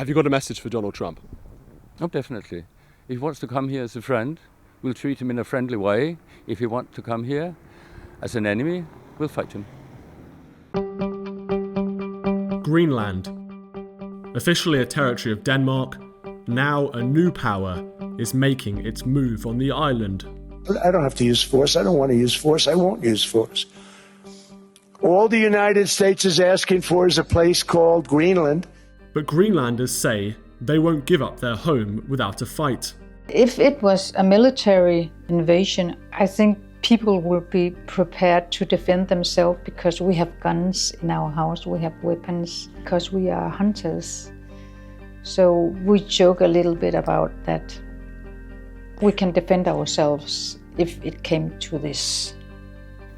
Have you got a message for Donald Trump? Oh, definitely. If he wants to come here as a friend, we'll treat him in a friendly way. If he wants to come here as an enemy, we'll fight him. Greenland. Officially a territory of Denmark, now a new power is making its move on the island. I don't have to use force. I don't want to use force. I won't use force. All the United States is asking for is a place called Greenland. But Greenlanders say they won't give up their home without a fight. If it was a military invasion, I think people will be prepared to defend themselves because we have guns in our house, we have weapons, because we are hunters. So we joke a little bit about that. We can defend ourselves if it came to this.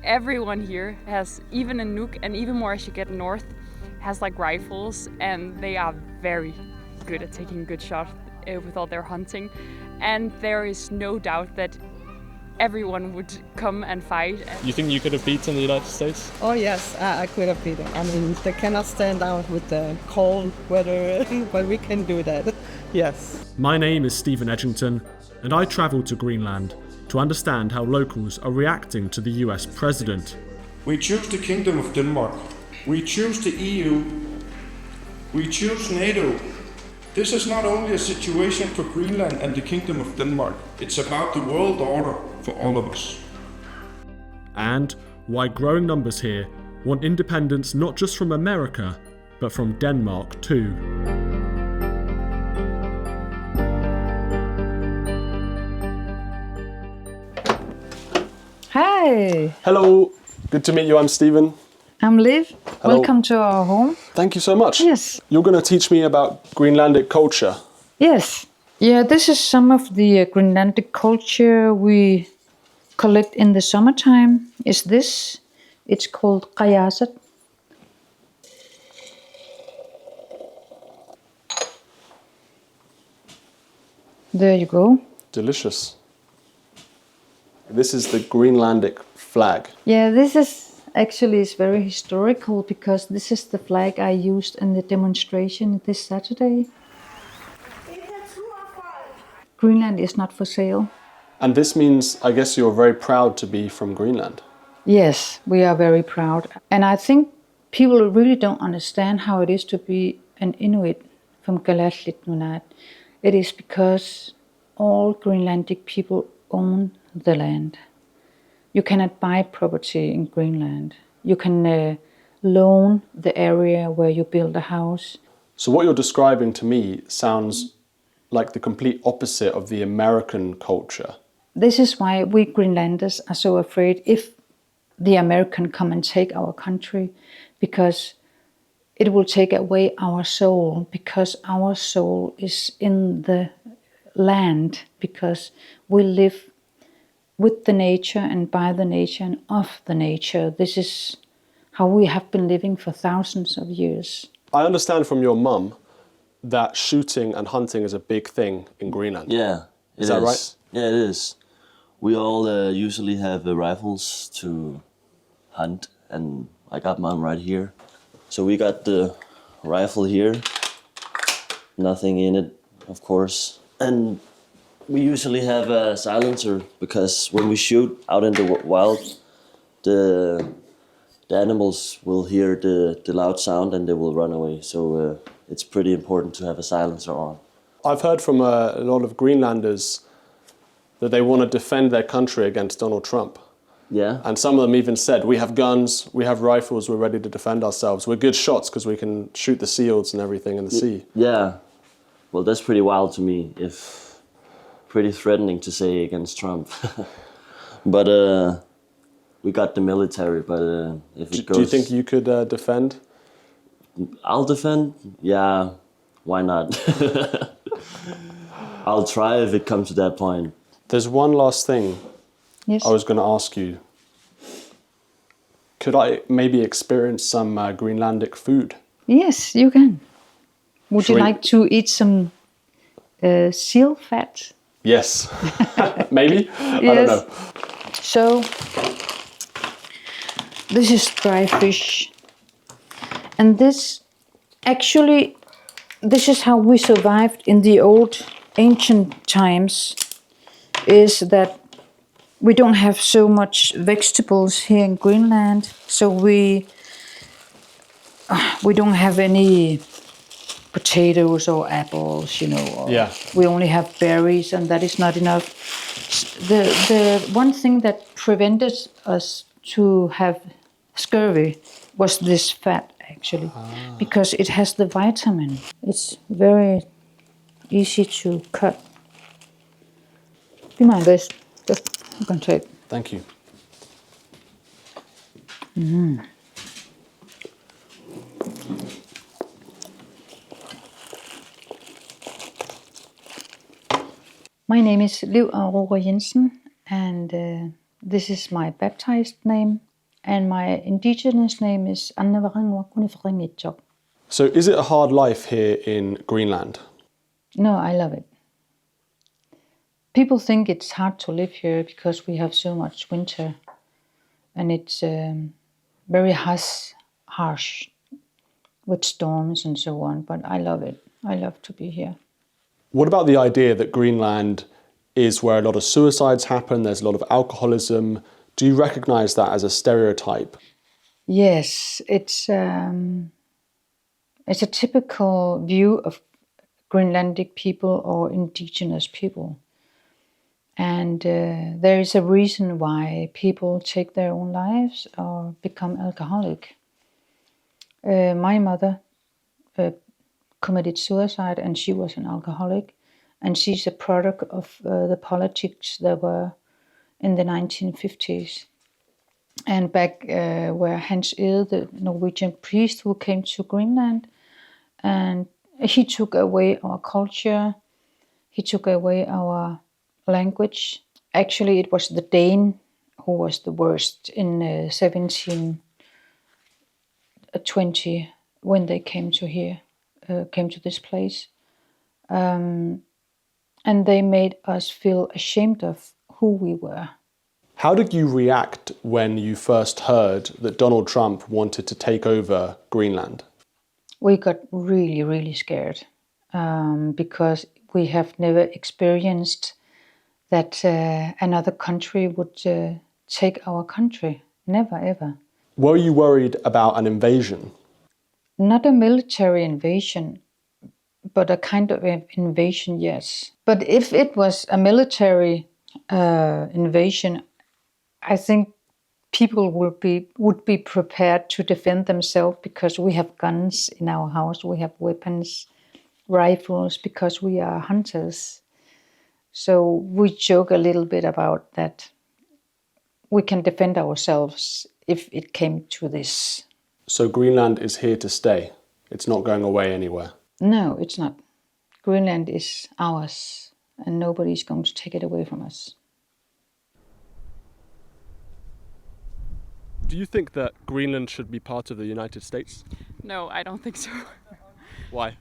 Everyone here has, even in Nuuk and even more as you get north, has like rifles, and they are very good at taking good shots with all their hunting. And there is no doubt that everyone would come and fight. You think you could have beaten the United States? Oh yes, I could have beaten. I mean, they cannot stand out with the cold weather, but we can do that, yes. My name is Stephen Edginton, and I travelled to Greenland to understand how locals are reacting to the US president. We choose the Kingdom of Denmark. We choose the EU. We choose NATO. This is not only a situation for Greenland and the Kingdom of Denmark, it's about the world order for all of us. And why growing numbers here want independence not just from America, but from Denmark too. Hi, Hello, good to meet you. I'm Stephen. I'm Liv. Hello. Welcome to our home. Thank you so much. Yes. You're going to teach me about Greenlandic culture. Yes. Yeah, this is some of the Greenlandic culture we collect in the summertime. Is this? It's called qayasat. There you go. Delicious. This is the Greenlandic flag. Yeah, this is actually is very historical because this is the flag I used in the demonstration this Saturday. Greenland is not for sale. And this means, I guess, you're very proud to be from Greenland. Yes, we are very proud. And I think people really don't understand how it is to be an Inuit from Nuuk. It is because all Greenlandic people own the land. You cannot buy property in Greenland. You can loan the area where you build a house. So what you're describing to me sounds like the complete opposite of the American culture. This is why we Greenlanders are so afraid if the American come and take our country, because it will take away our soul, because our soul is in the land, because we live with the nature and by the nature and of the nature. This is how we have been living for thousands of years. I understand from your mum that shooting and hunting is a big thing in Greenland. Yeah, is that right? Yeah, it is. We all usually have rifles to hunt, and I got mine right here. So we got the rifle here, nothing in it, of course. And we usually have a silencer because when we shoot out in the wild, the animals will hear the loud sound and they will run away. So it's pretty important to have a silencer on. I've heard from a lot of Greenlanders that they want to defend their country against Donald Trump. Yeah. And some of them even said, we have guns, we have rifles, we're ready to defend ourselves. We're good shots because we can shoot the seals and everything in the sea. Yeah. Well, that's pretty wild to me, if pretty threatening to say against Trump. But we got the military, but if it goes... Do you think you could defend? I'll defend? Yeah, why not? I'll try if it comes to that point. There's one last thing I was going to ask you. Could I maybe experience some Greenlandic food? Yes, you can. Would you like to eat some seal fat? Yes. Maybe? Yes. I don't know. So, this is dry fish. And this, actually, this is how we survived in the old ancient times, is that we don't have so much vegetables here in Greenland, so we don't have any potatoes or apples, or we only have berries, and that is not enough. The one thing that prevented us to have scurvy was this fat, actually, because it has the vitamin. It's very easy to cut. Be mind this. Just you can take. Thank you. My name is Liv Aurora Jensen, and this is my baptized name, and my indigenous name is Anna Varangwa Kunifrengitjok. So is it a hard life here in Greenland? No, I love it. People think it's hard to live here because we have so much winter, and it's very harsh with storms and so on, but I love it. I love to be here. What about the idea that Greenland is where a lot of suicides happen, there's a lot of alcoholism? Do you recognise that as a stereotype? Yes, it's a typical view of Greenlandic people or indigenous people. And there is a reason why people take their own lives or become alcoholic. My mother committed suicide, and she was an alcoholic, and she's a product of the politics that were in the 1950s. And back where Hans Ede, the Norwegian priest who came to Greenland, and he took away our culture, he took away our language. Actually, it was the Dane who was the worst in 1720 when they came to here. Came to this place, and they made us feel ashamed of who we were. How did you react when you first heard that Donald Trump wanted to take over Greenland? We got really, really scared because we have never experienced that another country would take our country. Never, ever. Were you worried about an invasion? Not a military invasion, but a kind of invasion, yes. But if it was a military invasion, I think people would be prepared to defend themselves because we have guns in our house, we have weapons, rifles, because we are hunters. So we joke a little bit about that. We can defend ourselves if it came to this. So Greenland is here to stay. It's not going away anywhere. No, it's not. Greenland is ours, and nobody's going to take it away from us. Do you think that Greenland should be part of the United States? No, I don't think so. Why?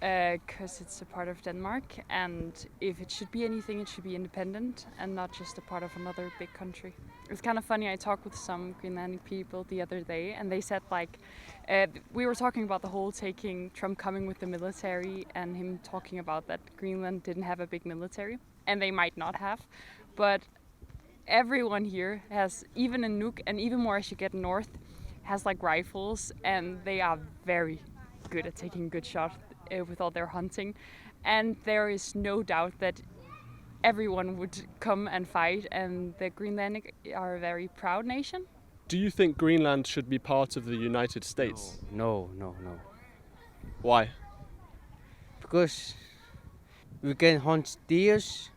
Because it's a part of Denmark, and if it should be anything, it should be independent and not just a part of another big country. It's kind of funny, I talked with some Greenlandic people the other day, and they said we were talking about the whole Trump coming with the military and him talking about that Greenland didn't have a big military, and they might not have, but everyone here has, even in Nuuk and even more as you get north, has rifles, and they are very good at taking good shots with all their hunting, and there is no doubt that everyone would come and fight, and the Greenlandic are a very proud nation. Do you think Greenland should be part of the United States? No. Why? Because we can hunt deers,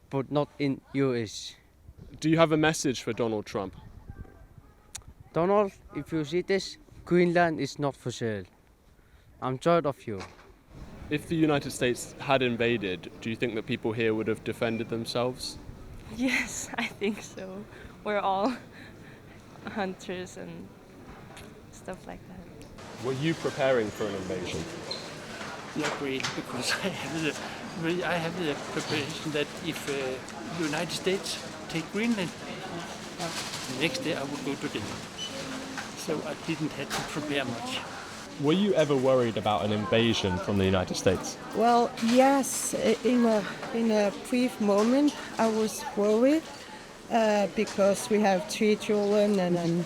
but not in US. Do you have a message for Donald Trump? Donald, if you see this, Greenland is not for sale. I'm tired of you. If the United States had invaded, do you think that people here would have defended themselves? Yes, I think so. We're all hunters and stuff like that. Were you preparing for an invasion? Not really, because I have the preparation that if the United States take Greenland, the next day I would go to Denmark. So I didn't have to prepare much. Were you ever worried about an invasion from the United States? Well, yes, in a brief moment I was worried because we have 3 children and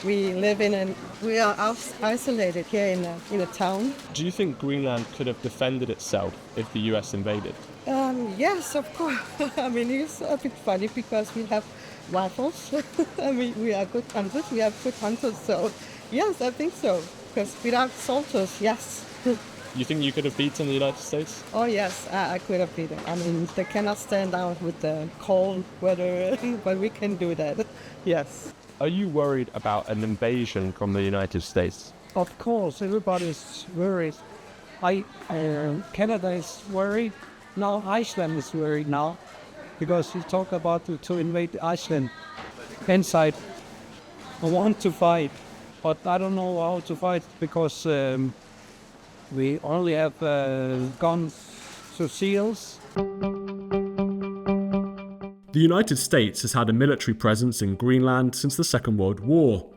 we are isolated here in a town. Do you think Greenland could have defended itself if the US invaded? Yes, of course. I mean, it's a bit funny because we have rifles. I mean, we are good hunters. We have good hunters. So, yes, I think so. Because without soldiers, yes. You think you could have beaten the United States? Oh, yes, I could have beaten. I mean, they cannot stand out with the cold weather, but we can do that. Yes. Are you worried about an invasion from the United States? Of course, everybody's worried. Canada is worried. Now Iceland is worried now because you talk about to invade Iceland. Inside, I want to fight, but I don't know how to fight because we only have guns to seals. The United States has had a military presence in Greenland since the Second World War.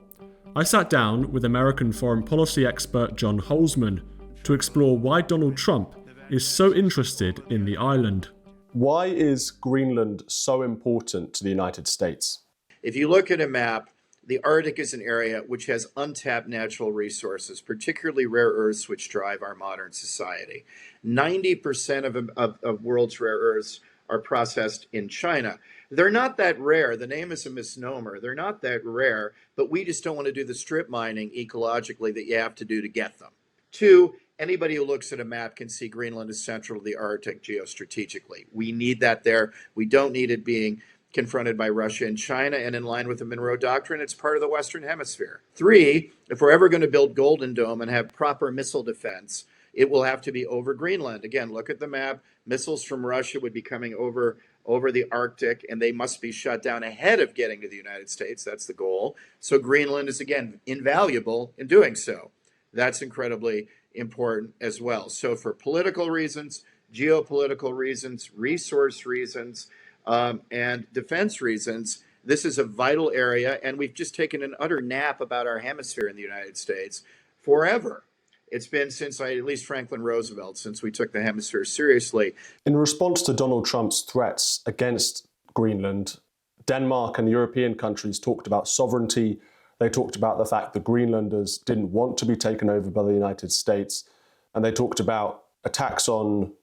I sat down with American foreign policy expert John Holzman to explore why Donald Trump is so interested in the island. Why is Greenland so important to the United States? If you look at a map, the Arctic is an area which has untapped natural resources, particularly rare earths, which drive our modern society. 90% of world's rare earths are processed in China. They're not that rare. The name is a misnomer. They're not that rare, but we just don't want to do the strip mining ecologically that you have to do to get them. 2, anybody who looks at a map can see Greenland is central to the Arctic geostrategically. We need that there. We don't need it being confronted by Russia and China, and in line with the Monroe Doctrine, it's part of the Western Hemisphere. 3, if we're ever going to build Golden Dome and have proper missile defense, it will have to be over Greenland. Again, look at the map. Missiles from Russia would be coming over the Arctic, and they must be shut down ahead of getting to the United States. That's the goal. So Greenland is, again, invaluable in doing so. That's incredibly important as well. So for political reasons, geopolitical reasons, resource reasons, and defense reasons, this is a vital area, and we've just taken an utter nap about our hemisphere in the United States forever. It's been since at least Franklin Roosevelt, since we took the hemisphere seriously. In response to Donald Trump's threats against Greenland, Denmark and European countries talked about sovereignty. They talked about the fact that Greenlanders didn't want to be taken over by the United States. And they talked about attacks on,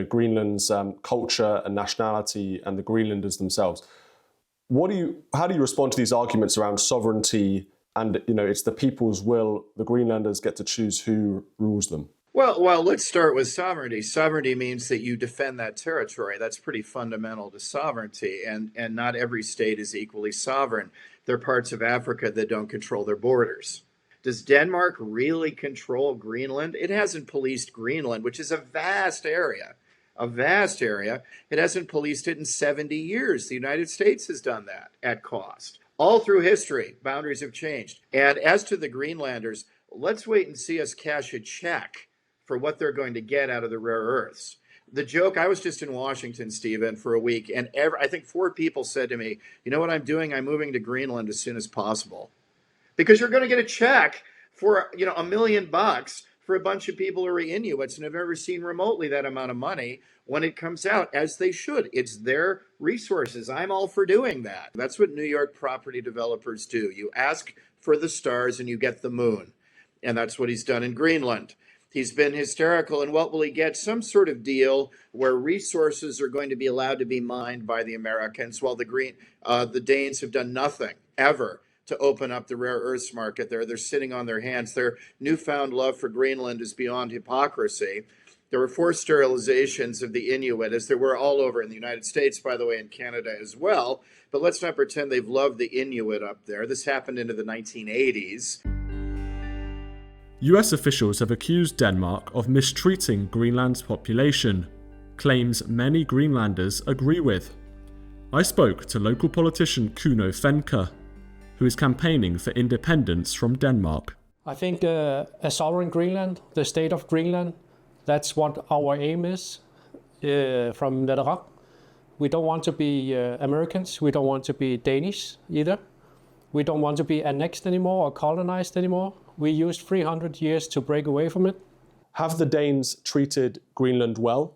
Greenland's culture and nationality and the Greenlanders themselves. How do you respond to these arguments around sovereignty and, it's the people's will, the Greenlanders get to choose who rules them? Well, let's start with sovereignty. Sovereignty means that you defend that territory. That's pretty fundamental to sovereignty. And not every state is equally sovereign. There are parts of Africa that don't control their borders. Does Denmark really control Greenland? It hasn't policed Greenland, which is a vast area. It hasn't policed it in 70 years. The United States has done that at cost. All through history, boundaries have changed. And as to the Greenlanders, let's wait and see us cash a check for what they're going to get out of the rare earths. The joke, I was just in Washington, Stephen, for a week, and I think 4 people said to me, you know what I'm doing? I'm moving to Greenland as soon as possible. Because you're going to get a check for, $1 million for a bunch of people who are Inuits and have never seen remotely that amount of money when it comes out, as they should. It's their resources. I'm all for doing that. That's what New York property developers do. You ask for the stars and you get the moon. And that's what he's done in Greenland. He's been hysterical. And what will he get? Some sort of deal where resources are going to be allowed to be mined by the Americans, while the Danes have done nothing ever to open up the rare earths market there. They're sitting on their hands. Their newfound love for Greenland is beyond hypocrisy. There were 4 sterilizations of the Inuit, as there were all over in the United States, by the way, and Canada as well. But let's not pretend they've loved the Inuit up there. This happened into the 1980s. US officials have accused Denmark of mistreating Greenland's population, claims many Greenlanders agree with. I spoke to local politician Kuno Fenker, who is campaigning for independence from Denmark. I think a sovereign Greenland, the state of Greenland, that's what our aim is from Nuuk. We don't want to be Americans. We don't want to be Danish either. We don't want to be annexed anymore or colonized anymore. We used 300 years to break away from it. Have the Danes treated Greenland well?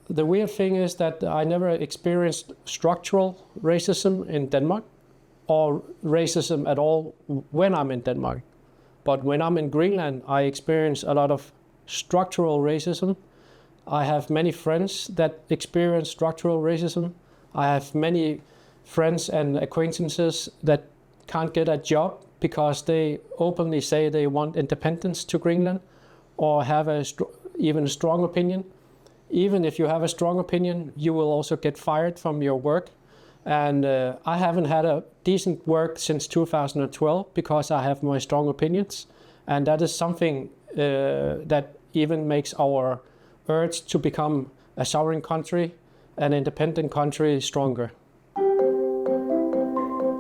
The weird thing is that I never experienced structural racism in Denmark or racism at all when I'm in Denmark. But when I'm in Greenland, I experience a lot of structural racism. I have many friends that experience structural racism. I have many friends and acquaintances that can't get a job because they openly say they want independence to Greenland or have even a strong opinion. Even if you have a strong opinion, you will also get fired from your work. And I haven't had a decent work since 2012 because I have my strong opinions. And that is something that even makes our urge to become a sovereign country, an independent country, stronger.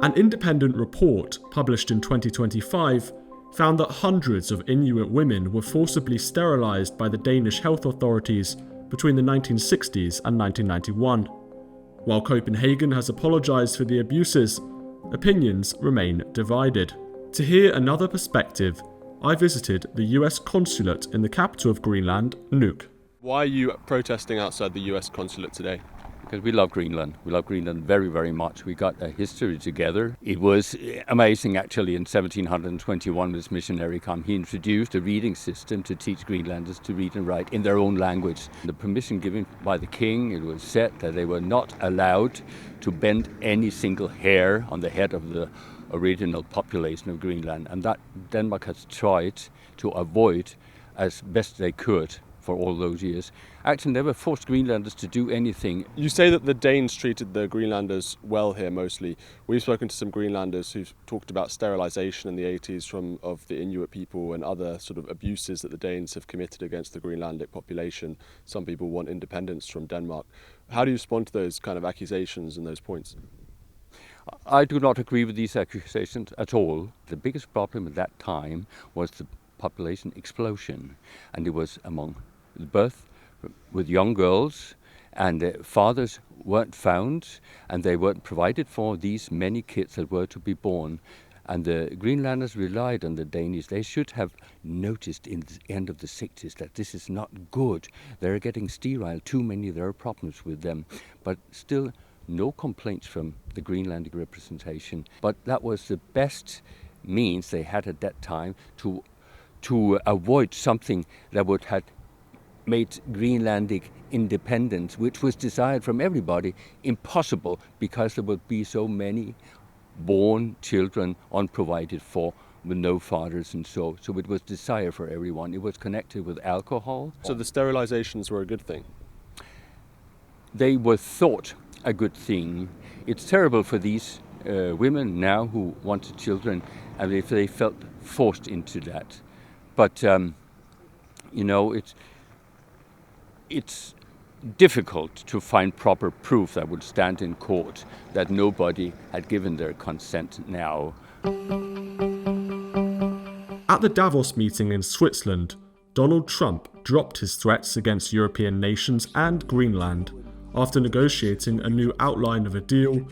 An independent report published in 2025 found that hundreds of Inuit women were forcibly sterilised by the Danish health authorities between the 1960s and 1991. While Copenhagen has apologised for the abuses, opinions remain divided. To hear another perspective, I visited the US consulate in the capital of Greenland, Nuuk. Why are you protesting outside the US consulate today? Because we love Greenland. We love Greenland very, very much. We got a history together. It was amazing, actually, in 1721, this missionary come. He introduced a reading system to teach Greenlanders to read and write in their own language. The permission given by the king, it was said that they were not allowed to bend any single hair on the head of the original population of Greenland. And that Denmark has tried to avoid as best they could for all those years. Actually never forced Greenlanders to do anything. You say that the Danes treated the Greenlanders well here mostly. We've spoken to some Greenlanders who've talked about sterilisation in the 80s of the Inuit people and other sort of abuses that the Danes have committed against the Greenlandic population. Some people want independence from Denmark. How do you respond to those kind of accusations and those points? I do not agree with these accusations at all. The biggest problem at that time was the population explosion, and it was among the birth with young girls, and the fathers weren't found, and they weren't provided for these many kids that were to be born. And the Greenlanders relied on the Danish. They should have noticed in the end of the 60s that this is not good. They're getting sterile, too many, there are problems with them. But still, no complaints from the Greenlandic representation. But that was the best means they had at that time to avoid something that would have made Greenlandic independence, which was desired from everybody, impossible because there would be so many born children unprovided for with no fathers and so it was desire for everyone. It was connected with alcohol. So the sterilizations were a good thing? They were thought a good thing. It's terrible for these women now who wanted children and if they felt forced into that. But, it's difficult to find proper proof that would stand in court that nobody had given their consent now. At the Davos meeting in Switzerland, Donald Trump dropped his threats against European nations and Greenland after negotiating a new outline of a deal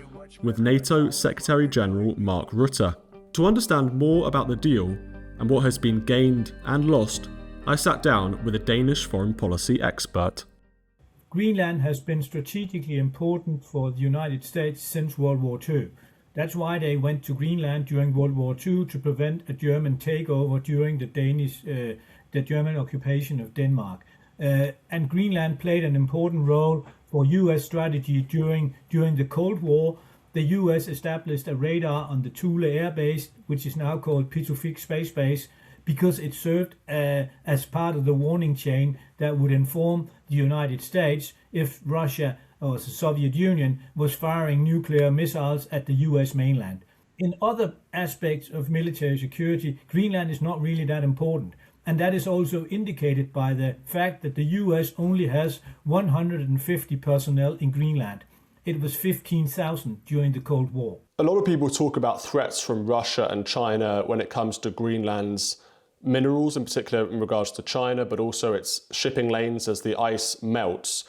with NATO Secretary General Mark Rutte. To understand more about the deal and what has been gained and lost, I sat down with a Danish foreign policy expert. Greenland has been strategically important for the United States since World War II. That's why they went to Greenland during World War II to prevent a German takeover during the German occupation of Denmark. And Greenland played an important role for US strategy during the Cold War. The US established a radar on the Thule Air Base, which is now called Pitufik Space Base, because it served as part of the warning chain that would inform the United States if Russia or the Soviet Union was firing nuclear missiles at the US mainland. In other aspects of military security, Greenland is not really that important. And that is also indicated by the fact that the US only has 150 personnel in Greenland. It was 15,000 during the Cold War. A lot of people talk about threats from Russia and China when it comes to Greenland's minerals, in particular in regards to China, but also its shipping lanes as the ice melts.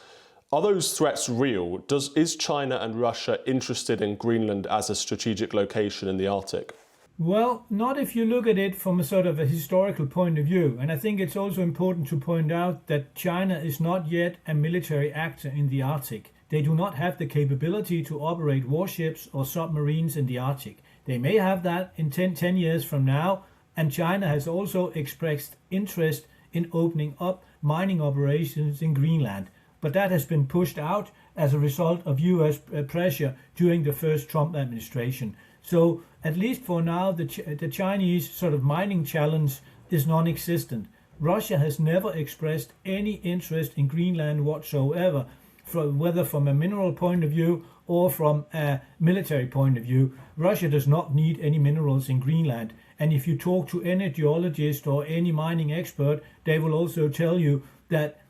Are those threats real? Is China and Russia interested in Greenland as a strategic location in the Arctic? Well, not if you look at it from a sort of a historical point of view. And I think it's also important to point out that China is not yet a military actor in the Arctic. They do not have the capability to operate warships or submarines in the Arctic. They may have that in 10 years from now, and China has also expressed interest in opening up mining operations in Greenland. But that has been pushed out as a result of US pressure during the first Trump administration. So at least for now, the Chinese sort of mining challenge is non-existent. Russia has never expressed any interest in Greenland whatsoever, whether from a mineral point of view or from a military point of view. Russia does not need any minerals in Greenland. And if you talk to any geologist or any mining expert, they will also tell you that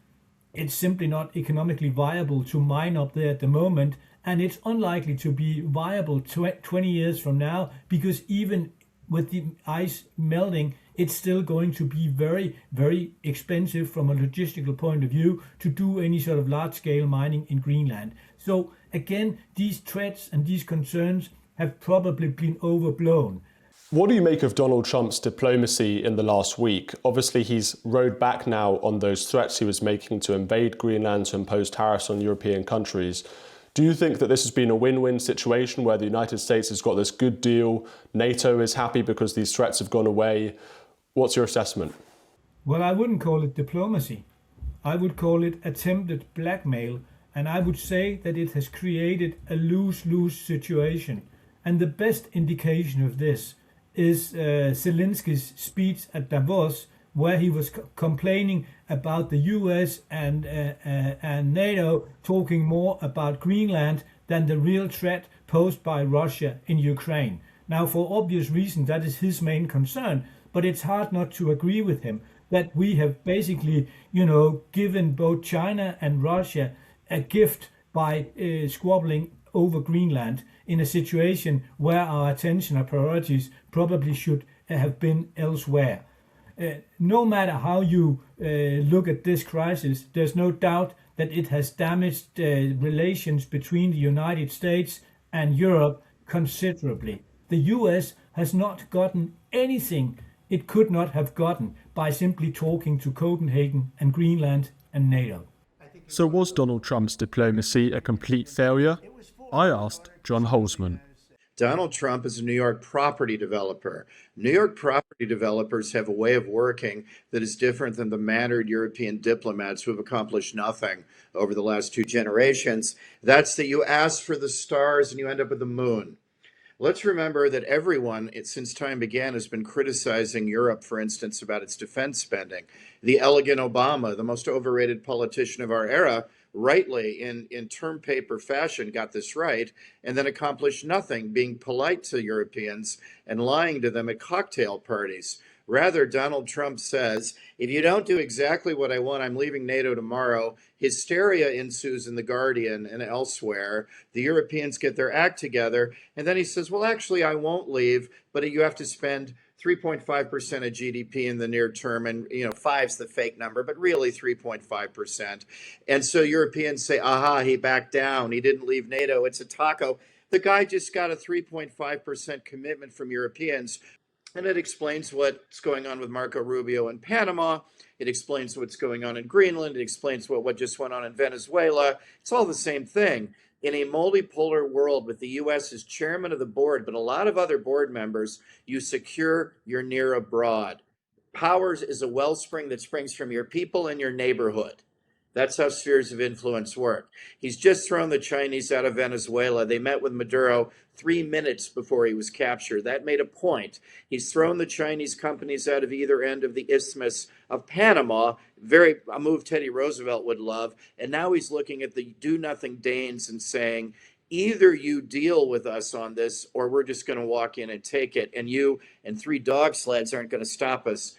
it's simply not economically viable to mine up there at the moment. And it's unlikely to be viable 20 years from now, because even with the ice melting, it's still going to be very, very expensive from a logistical point of view to do any sort of large-scale mining in Greenland. So again, these threats and these concerns have probably been overblown. What do you make of Donald Trump's diplomacy in the last week? Obviously, he's rowed back now on those threats he was making to invade Greenland, to impose tariffs on European countries. Do you think that this has been a win-win situation where the United States has got this good deal, NATO is happy because these threats have gone away? What's your assessment? Well, I wouldn't call it diplomacy. I would call it attempted blackmail, and I would say that it has created a lose-lose situation. And the best indication of this is Zelensky's speech at Davos, where he was complaining about the US and NATO talking more about Greenland than the real threat posed by Russia in Ukraine. Now, for obvious reasons, that is his main concern, but it's hard not to agree with him that we have basically, given both China and Russia a gift by squabbling over Greenland in a situation where our attention and priorities probably should have been elsewhere. No matter how you look at this crisis, there's no doubt that it has damaged relations between the United States and Europe considerably. The US has not gotten anything it could not have gotten by simply talking to Copenhagen and Greenland and NATO. So was Donald Trump's diplomacy a complete failure? I asked John Holzman. Donald Trump is a New York property developer. New York property developers have a way of working that is different than the mannered European diplomats who have accomplished nothing over the last 2 generations. That's that you ask for the stars and you end up with the moon. Let's remember that everyone, since time began, has been criticizing Europe, for instance, about its defense spending. The elegant Obama, the most overrated politician of our era, rightly, in term paper fashion, got this right, and then accomplished nothing, being polite to Europeans and lying to them at cocktail parties. Rather, Donald Trump says, if you don't do exactly what I want, I'm leaving NATO tomorrow. Hysteria ensues in The Guardian and elsewhere. The Europeans get their act together. And then he says, well, actually, I won't leave, but you have to spend 3.5% of GDP in the near term. And, 5's the fake number, but really 3.5%. And so Europeans say, aha, he backed down. He didn't leave NATO. It's a taco. The guy just got a 3.5% commitment from Europeans. And it explains what's going on with Marco Rubio in Panama. It explains what's going on in Greenland. It explains what just went on in Venezuela. It's all the same thing. In a multipolar world with the U.S. as chairman of the board, but a lot of other board members, you secure your near abroad. Powers is a wellspring that springs from your people and your neighborhood. That's how spheres of influence work. He's just thrown the Chinese out of Venezuela. They met with Maduro 3 minutes before he was captured. That made a point. He's thrown the Chinese companies out of either end of the Isthmus of Panama, a move Teddy Roosevelt would love. And now he's looking at the do-nothing Danes and saying, either you deal with us on this or we're just going to walk in and take it. And you and 3 dog sleds aren't going to stop us.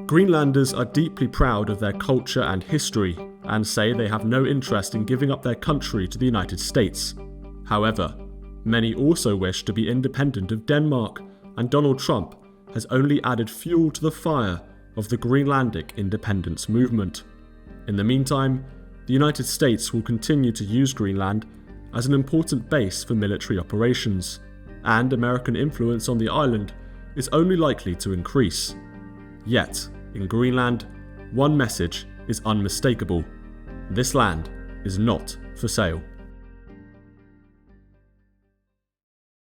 Greenlanders are deeply proud of their culture and history and say they have no interest in giving up their country to the United States. However, many also wish to be independent of Denmark, and Donald Trump has only added fuel to the fire of the Greenlandic independence movement. In the meantime, the United States will continue to use Greenland as an important base for military operations. and American influence on the island is only likely to increase. Yet, in Greenland, one message is unmistakable: this land is not for sale.